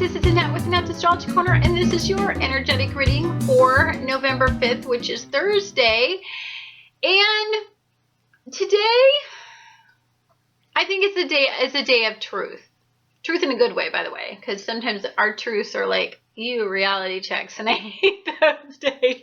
this is Annette with Annette's Astrology Corner, and this is your energetic reading for November 5th, which is Thursday. And today, I think it's a day of truth. Truth in a good way, by the way, because sometimes our truths are like, reality checks, and I hate those days.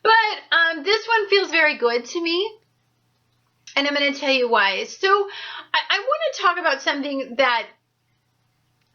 But this one feels very good to me, and I'm going to tell you why. So I want to talk about something that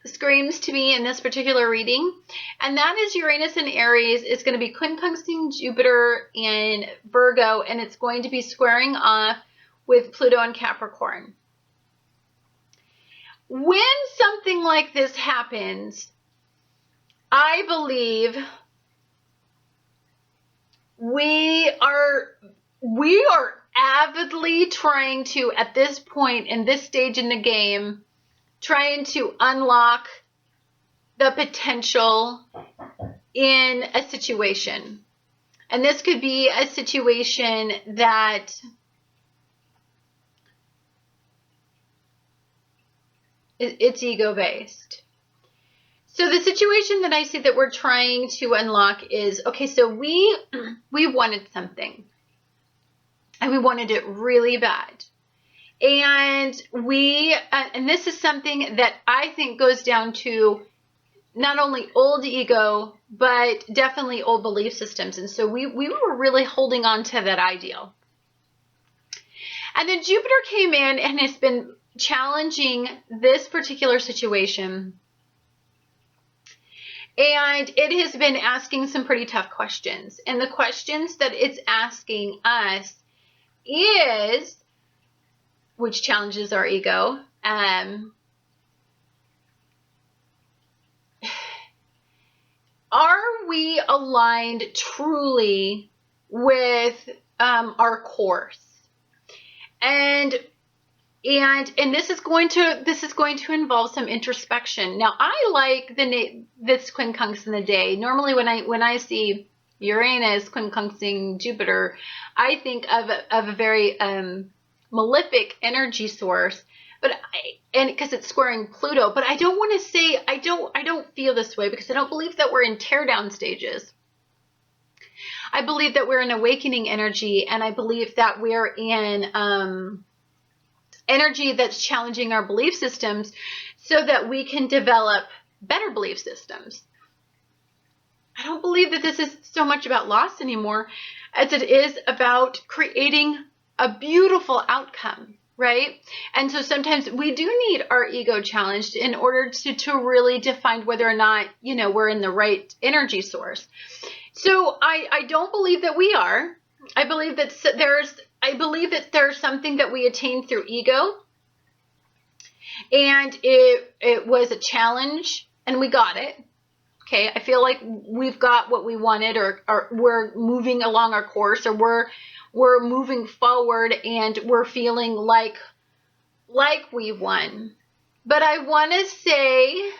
screams to me in this particular reading, and that is Uranus in Aries is going to be quincunxing Jupiter in Virgo, and it's going to be squaring off with Pluto in Capricorn. When something like this happens, I believe we are avidly trying to, at this point in this stage in the game, trying to unlock the potential in a situation. And this could be a situation that it's ego-based. So the situation that I see that we're trying to unlock is, okay, so we wanted something, and we wanted it really bad. And and this is something that I think goes down to not only old ego, but definitely old belief systems. And so we were really holding on to that ideal. And then Jupiter came in and has been challenging this particular situation. And it has been asking some pretty tough questions. And the questions that it's asking us is, which challenges our ego, are we aligned truly with our course? And this is going to involve some introspection. Now, I like this quincunx in the day. Normally, when I see Uranus quincunxing Jupiter, I think of a very malefic energy source, and because it's squaring Pluto. But I don't want to say I don't feel this way, because I don't believe that we're in teardown stages. I believe that we're in awakening energy, and I believe that we're in energy that's challenging our belief systems so that we can develop better belief systems. I don't believe that this is so much about loss anymore as it is about creating a beautiful outcome, right? And so sometimes we do need our ego challenged in order to really define whether or not, we're in the right energy source. So I don't believe that we are. I believe that there's something that we attain through ego, and it was a challenge, and we got it. Okay, I feel like we've got what we wanted, or we're moving along our course, or we're moving forward, and we're feeling like we won. But I want to say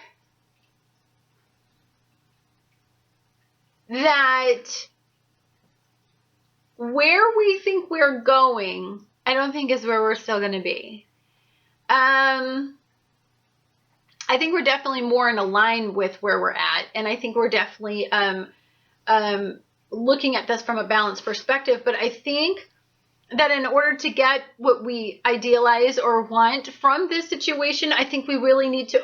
that where we think we're going, I don't think is where we're still going to be. I think we're definitely more in line with where we're at, and I think we're definitely looking at this from a balanced perspective. But I think that in order to get what we idealize or want from this situation, I think we really need to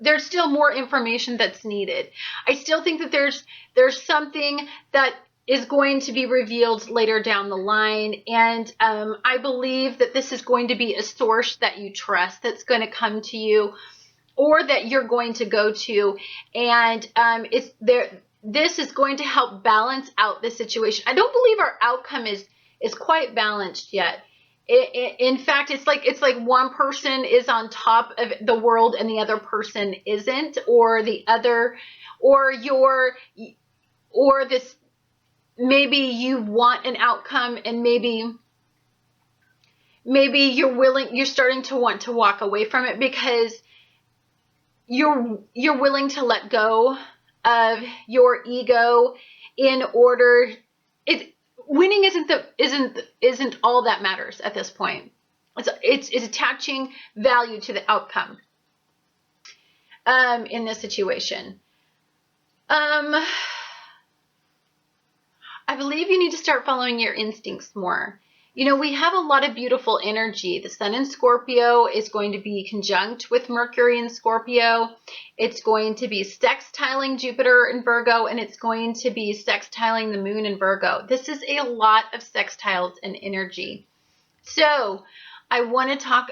there's still more information that's needed. I still think that there's something that is going to be revealed later down the line. And I believe that this is going to be a source that you trust, that's going to come to you, or that you're going to go to. And this is going to help balance out the situation. I don't believe our outcome is quite balanced yet. In fact, it's like one person is on top of the world and the other person isn't, or this. Maybe you want an outcome, and maybe you're starting to want to walk away from it because you're willing to let go of your ego in order. Winning isn't all that matters at this point. It's attaching value to the outcome. in this situation. I believe you need to start following your instincts more. We have a lot of beautiful energy. The sun in Scorpio is going to be conjunct with Mercury in Scorpio. It's going to be sextiling Jupiter in Virgo, and it's going to be sextiling the moon in Virgo. This is a lot of sextiles and energy. So I want to talk,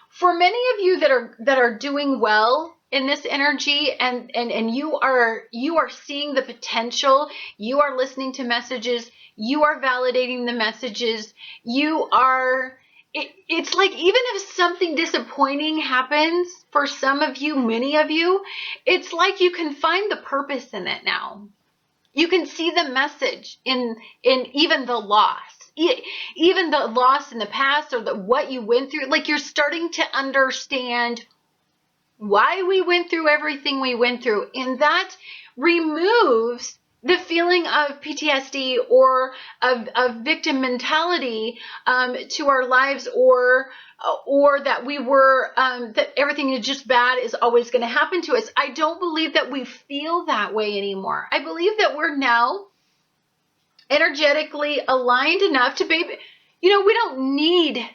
for many of you that are doing well in this energy, and you are seeing the potential, you are listening to messages, you are validating the messages, it's like, even if something disappointing happens for some of you, many of you, it's like you can find the purpose in it now. You can see the message in even the loss. Even the loss in the past, or what you went through, like, you're starting to understand why we went through everything we went through. And that removes the feeling of PTSD or of victim mentality to our lives, or that that everything is just bad is always going to happen to us. I don't believe that we feel that way anymore. I believe that we're now energetically aligned enough to be, we don't need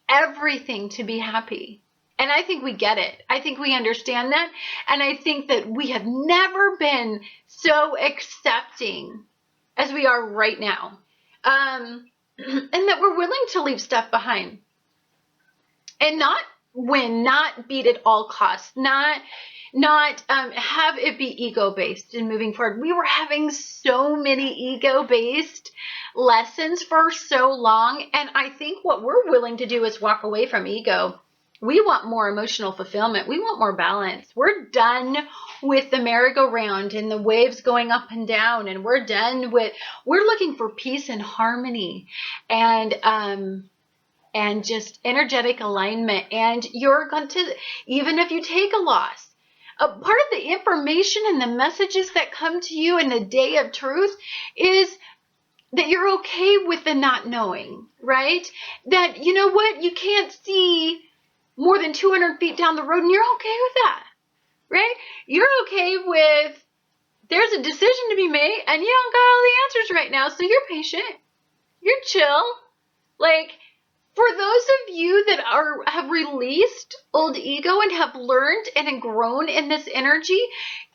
everything to be happy. And I think we get it. I think we understand that. And I think that we have never been so accepting as we are right now. And that we're willing to leave stuff behind. And not beat at all costs, not have it be ego-based in moving forward. We were having so many ego-based lessons for so long, and I think what we're willing to do is walk away from ego. We want more emotional fulfillment. We want more balance. We're done with the merry-go-round and the waves going up and down, and we're looking for peace and harmony, and just energetic alignment. And you're going to, even if you take a loss, a part of the information and the messages that come to you in the day of truth is that you're okay with the not knowing, right? That, you can't see more than 200 feet down the road, and you're okay with that, right? You're okay with, there's a decision to be made, and you don't got all the answers right now, so you're patient, you're chill. Like, for those of you that have released old ego and have learned and have grown in this energy,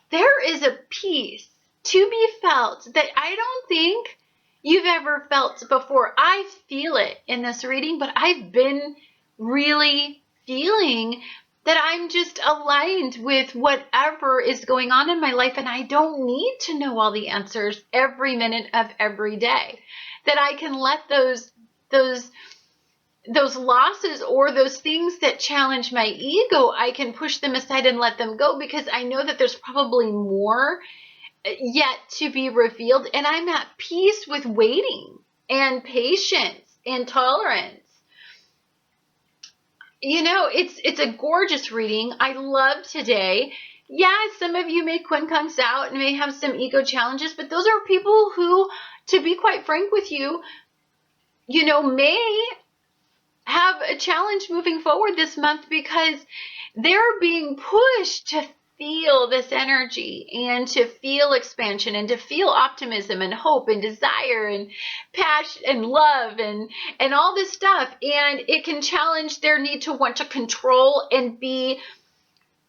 there is a peace to be felt that I don't think you've ever felt before. I feel it in this reading, but I've been really feeling that I'm just aligned with whatever is going on in my life, and I don't need to know all the answers every minute of every day. That I can let those losses or those things that challenge my ego, I can push them aside and let them go, because I know that there's probably more yet to be revealed, and I'm at peace with waiting and patience and tolerance. It's a gorgeous reading. I love today. Yeah, some of you may quincunx out and may have some ego challenges, but those are people who, to be quite frank with you, may have a challenge moving forward this month, because they're being pushed to feel this energy and to feel expansion and to feel optimism and hope and desire and passion and love and all this stuff. And it can challenge their need to want to control and be.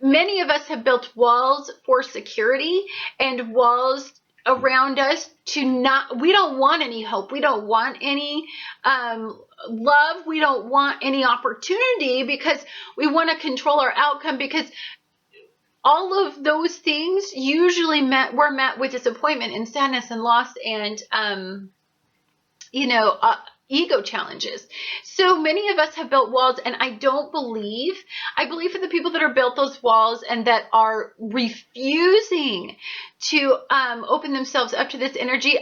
Many of us have built walls for security and walls around us we don't want any hope. We don't want any love. We don't want any opportunity, because we want to control our outcome, because all of those things usually were met with disappointment and sadness and loss and, ego challenges. So many of us have built walls, and I believe for the people that are built those walls and that are refusing to open themselves up to this energy,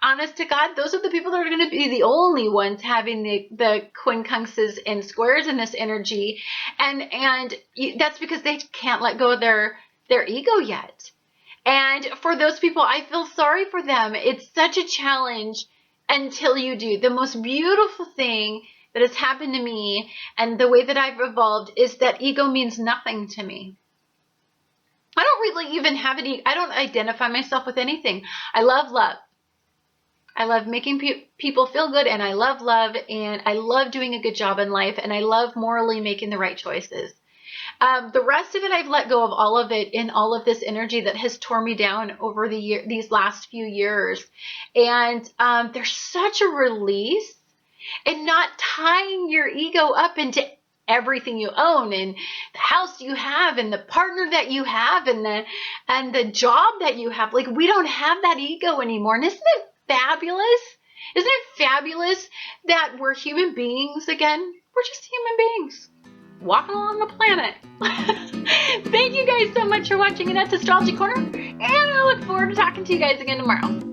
honest to God, those are the people that are going to be the only ones having the quincunxes and squares in this energy, and that's because they can't let go of their ego yet. And for those people, I feel sorry for them. It's such a challenge until you do. The most beautiful thing that has happened to me and the way that I've evolved is that ego means nothing to me. I don't really even have any, I don't identify myself with anything. I love love. I love making people feel good, and I love love, and I love doing a good job in life, and I love morally making the right choices. The rest of it, I've let go of all of it in all of this energy that has torn me down over these last few years. And there's such a release in not tying your ego up into everything you own and the house you have and the partner that you have and the job that you have. Like, we don't have that ego anymore. And isn't it fabulous? Isn't it fabulous that we're human beings again? We're just human beings walking along the planet. Thank you guys so much for watching Annette's Astrology Corner, and I look forward to talking to you guys again tomorrow.